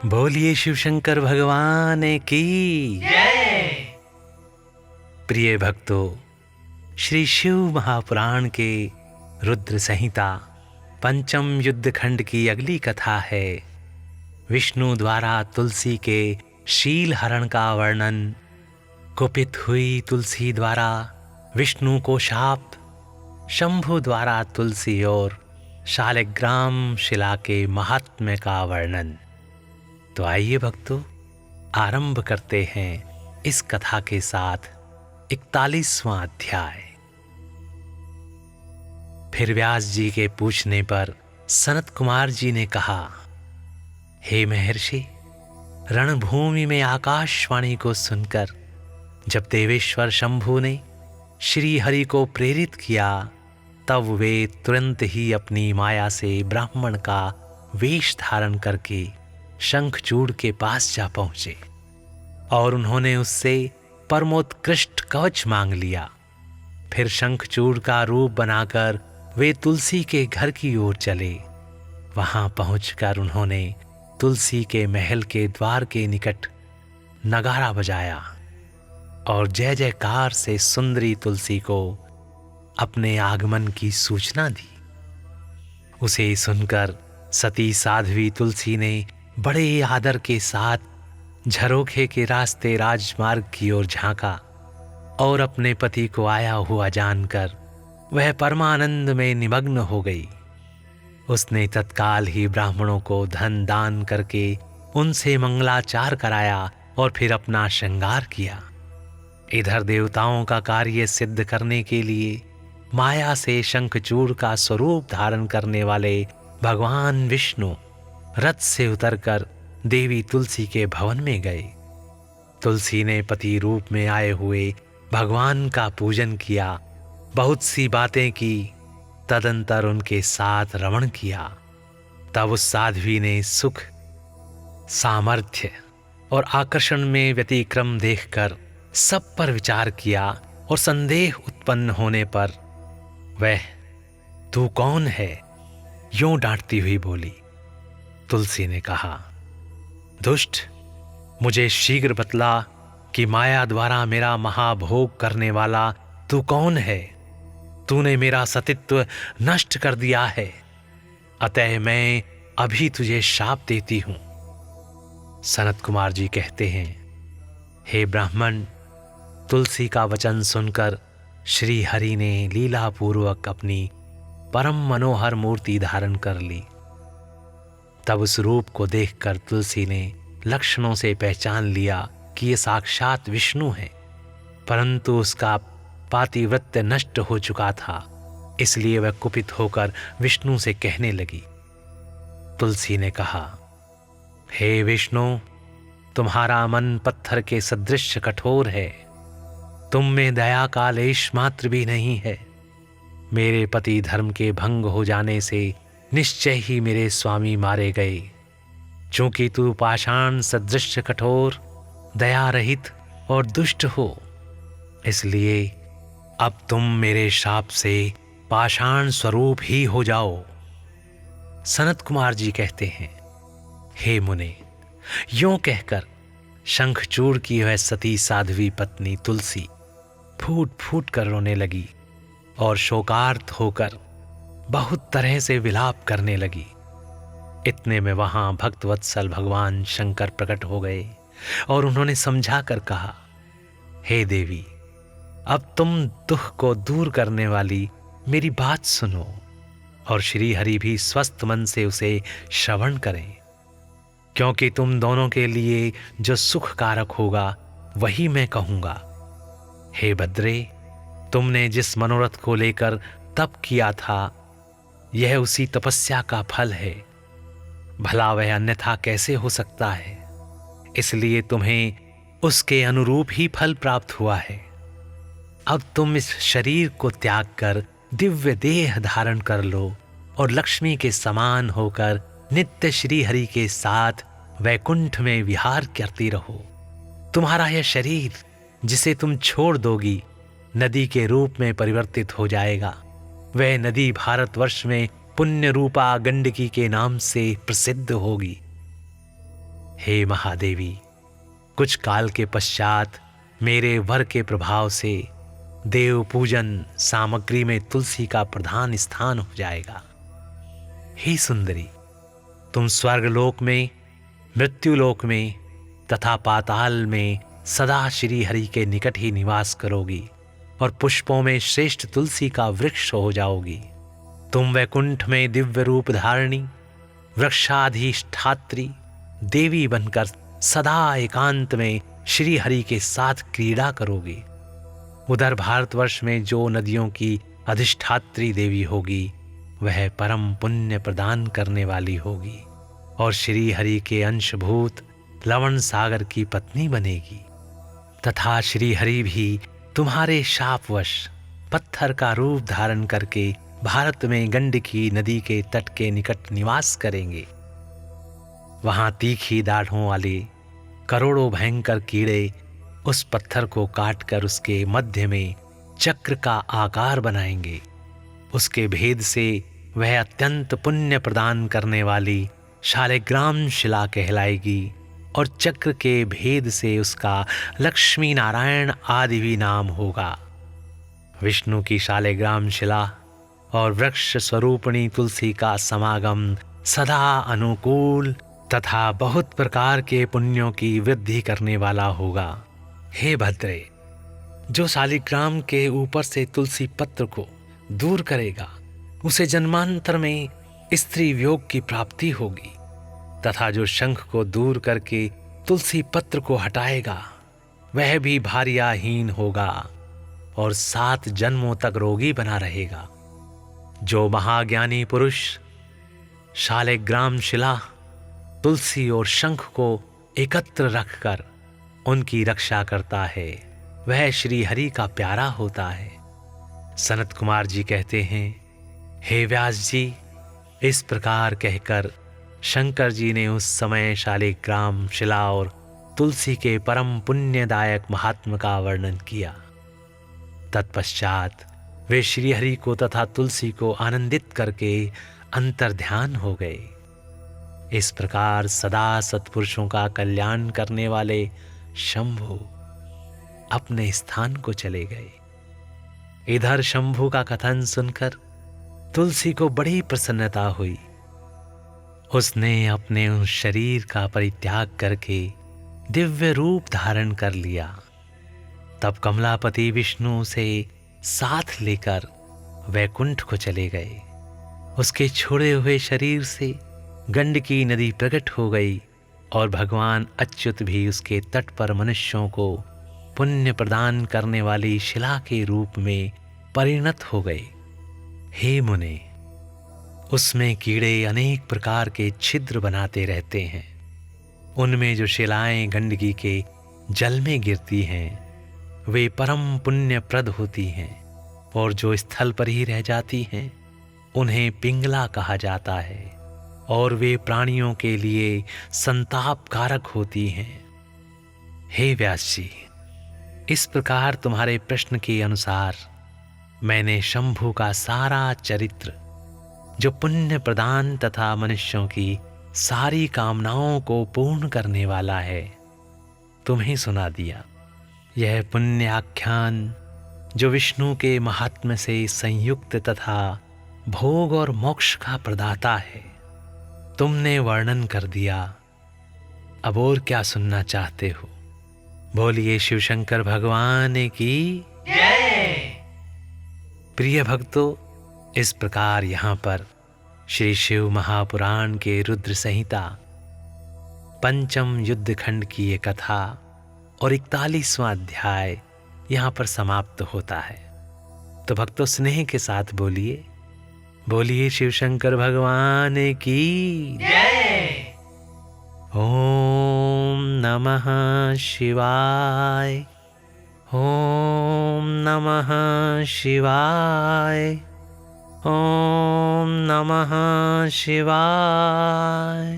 बोलिए शिव शंकर भगवान की जय। प्रिय भक्तों, श्री शिव महापुराण के रुद्र संहिता पंचम युद्ध खंड की अगली कथा है विष्णु द्वारा तुलसी के शील हरण का वर्णन। कुपित हुई तुलसी द्वारा विष्णु को शाप, शंभु द्वारा तुलसी और शालिग्राम शिला के महात्म्य का वर्णन। तो आइए भक्तों, आरंभ करते हैं इस कथा के साथ 41वां अध्याय। फिर व्यास जी के पूछने पर सनत कुमार जी ने कहा, हे महर्षि, रणभूमि में आकाशवाणी को सुनकर जब देवेश्वर शंभु ने श्री हरि को प्रेरित किया, तब वे तुरंत ही अपनी माया से ब्राह्मण का वेश धारण करके शंखचूड़ के पास जा पहुंचे और उन्होंने उससे परमोत्कृष्ट कवच मांग लिया। फिर शंखचूड़ का रूप बनाकर वे तुलसी के घर की ओर चले। वहां पहुंचकर उन्होंने तुलसी के महल के द्वार के निकट नगारा बजाया और जय जयकार से सुंदरी तुलसी को अपने आगमन की सूचना दी। उसे सुनकर सती साध्वी तुलसी ने बड़े आदर के साथ झरोखे के रास्ते राजमार्ग की ओर झांका और अपने पति को आया हुआ जानकर वह परमानंद में निमग्न हो गई। उसने तत्काल ही ब्राह्मणों को धन दान करके उनसे मंगलाचार कराया और फिर अपना श्रृंगार किया। इधर देवताओं का कार्य सिद्ध करने के लिए माया से शंखचूड़ का स्वरूप धारण करने वाले भगवान विष्णु रथ से उतरकर देवी तुलसी के भवन में गए। तुलसी ने पति रूप में आए हुए भगवान का पूजन किया, बहुत सी बातें की, तदंतर उनके साथ रमण किया। तब उस साध्वी ने सुख, सामर्थ्य और आकर्षण में व्यतिक्रम देखकर सब पर विचार किया और संदेह उत्पन्न होने पर वह तू कौन है यूं डांटती हुई बोली। तुलसी ने कहा, दुष्ट, मुझे शीघ्र बतला कि माया द्वारा मेरा महाभोग करने वाला तू कौन है। तूने मेरा सतित्व नष्ट कर दिया है, अतः मैं अभी तुझे शाप देती हूं। सनत कुमार जी कहते हैं, हे ब्राह्मण, तुलसी का वचन सुनकर श्री हरि ने लीलापूर्वक अपनी परम मनोहर मूर्ति धारण कर ली। तब उस रूप को देखकर तुलसी ने लक्षणों से पहचान लिया कि ये साक्षात विष्णु है, परंतु उसका पातिव्रत्य नष्ट हो चुका था, इसलिए वह कुपित होकर विष्णु से कहने लगी। तुलसी ने कहा, हे विष्णु, तुम्हारा मन पत्थर के सदृश कठोर है, तुम में दया का लेश मात्र भी नहीं है। मेरे पति धर्म के भंग हो जाने से निश्चय ही मेरे स्वामी मारे गए। चूंकि तू पाषाण सदृश कठोर, दया रहित और दुष्ट हो, इसलिए अब तुम मेरे शाप से पाषाण स्वरूप ही हो जाओ। सनत कुमार जी कहते हैं, हे मुने, यूं कहकर शंखचूड़ की वह सती साध्वी पत्नी तुलसी फूट फूट कर रोने लगी और शोकार्त होकर बहुत तरह से विलाप करने लगी। इतने में वहां भक्तवत्सल भगवान शंकर प्रकट हो गए और उन्होंने समझा कर कहा, हे देवी, अब तुम दुख को दूर करने वाली मेरी बात सुनो और श्री हरि भी स्वस्थ मन से उसे श्रवण करें, क्योंकि तुम दोनों के लिए जो सुख कारक होगा वही मैं कहूंगा। हे भद्रे, तुमने जिस मनोरथ को लेकर तप किया था, यह उसी तपस्या का फल है। भला वह अन्यथा कैसे हो सकता है? इसलिए तुम्हें उसके अनुरूप ही फल प्राप्त हुआ है। अब तुम इस शरीर को त्याग कर दिव्य देह धारण कर लो और लक्ष्मी के समान होकर नित्य श्री हरि के साथ वैकुंठ में विहार करती रहो। तुम्हारा यह शरीर, जिसे तुम छोड़ दोगी, नदी के रूप में परिवर्तित हो जाएगा। वह नदी भारतवर्ष में पुण्य रूपा गंडकी के नाम से प्रसिद्ध होगी। हे महादेवी, कुछ काल के पश्चात मेरे वर के प्रभाव से देव पूजन सामग्री में तुलसी का प्रधान स्थान हो जाएगा। हे सुंदरी, तुम स्वर्गलोक में, मृत्युलोक में तथा पाताल में सदा श्री हरि के निकट ही निवास करोगी और पुष्पों में श्रेष्ठ तुलसी का वृक्ष हो जाओगी। तुम वैकुंठ में दिव्य रूप धारिणी वृक्षाधिष्ठात्री देवी बनकर सदा एकांत में श्री हरि के साथ क्रीड़ा करोगी। उधर भारतवर्ष में जो नदियों की अधिष्ठात्री देवी होगी, वह परम पुण्य प्रदान करने वाली होगी और श्री हरि के अंशभूत लवण सागर की पत्नी बनेगी। तथा श्री हरि भी तुम्हारे शापवश पत्थर का रूप धारण करके भारत में गंडकी नदी के तट के निकट निवास करेंगे। वहां तीखी दाढ़ों वाले करोड़ों भयंकर कीड़े उस पत्थर को काटकर उसके मध्य में चक्र का आकार बनाएंगे। उसके भेद से वह अत्यंत पुण्य प्रदान करने वाली शालिग्राम शिला कहलाएगी और चक्र के भेद से उसका लक्ष्मी नारायण आदि भी नाम होगा। विष्णु की शालिग्राम शिला और वृक्ष स्वरूपिणी तुलसी का समागम सदा अनुकूल तथा बहुत प्रकार के पुण्यों की वृद्धि करने वाला होगा। हे भद्रे, जो शालिग्राम के ऊपर से तुलसी पत्र को दूर करेगा, उसे जन्मांतर में स्त्री वियोग की प्राप्ति होगी। तथा जो शंख को दूर करके तुलसी पत्र को हटाएगा, वह भी भार्याहीन होगा और 7 जन्मों तक रोगी बना रहेगा। जो महाज्ञानी पुरुष शालिग्राम शिला, तुलसी और शंख को एकत्र रखकर उनकी रक्षा करता है, वह श्री हरि का प्यारा होता है। सनत कुमार जी कहते हैं, हे व्यास जी, इस प्रकार कहकर शंकर जी ने उस समय शालिग्राम शिला और तुलसी के परम पुण्यदायक महात्म का वर्णन किया। तत्पश्चात वे श्री हरि को तथा तुलसी को आनंदित करके अंतर्ध्यान हो गए। इस प्रकार सदा सत्पुरुषों का कल्याण करने वाले शंभु अपने स्थान को चले गए। इधर शंभु का कथन सुनकर तुलसी को बड़ी प्रसन्नता हुई। उसने अपने उस शरीर का परित्याग करके दिव्य रूप धारण कर लिया। तब कमलापति विष्णु से साथ लेकर वैकुंठ को चले गए। उसके छोड़े हुए शरीर से गंडकी नदी प्रकट हो गई और भगवान अच्युत भी उसके तट पर मनुष्यों को पुण्य प्रदान करने वाली शिला के रूप में परिणत हो गए। हे मुने, उसमें कीड़े अनेक प्रकार के छिद्र बनाते रहते हैं। उनमें जो शिलाएं गंडकी के जल में गिरती हैं, वे परम पुण्यप्रद होती हैं और जो स्थल पर ही रह जाती हैं, उन्हें पिंगला कहा जाता है और वे प्राणियों के लिए संताप कारक होती हैं। हे व्यास जी, इस प्रकार तुम्हारे प्रश्न के अनुसार मैंने शंभु का सारा चरित्र, जो पुण्य प्रदान तथा मनुष्यों की सारी कामनाओं को पूर्ण करने वाला है, तुम्हें सुना दिया। यह पुण्य आख्यान जो विष्णु के महात्म्य से संयुक्त तथा भोग और मोक्ष का प्रदाता है, तुमने वर्णन कर दिया। अब और क्या सुनना चाहते हो? बोलिए शिव शंकर भगवान की जय। प्रिय भक्तों, इस प्रकार यहाँ पर श्री शिव महापुराण के रुद्र संहिता पंचम युद्ध खंड की ये कथा और 41वां अध्याय यहाँ पर समाप्त होता है। तो भक्तों, स्नेह के साथ बोलिए, बोलिए शिव शंकर भगवान की जय। ओम नमः शिवाय, ओम नमः शिवाय, ओम नमः शिवाय।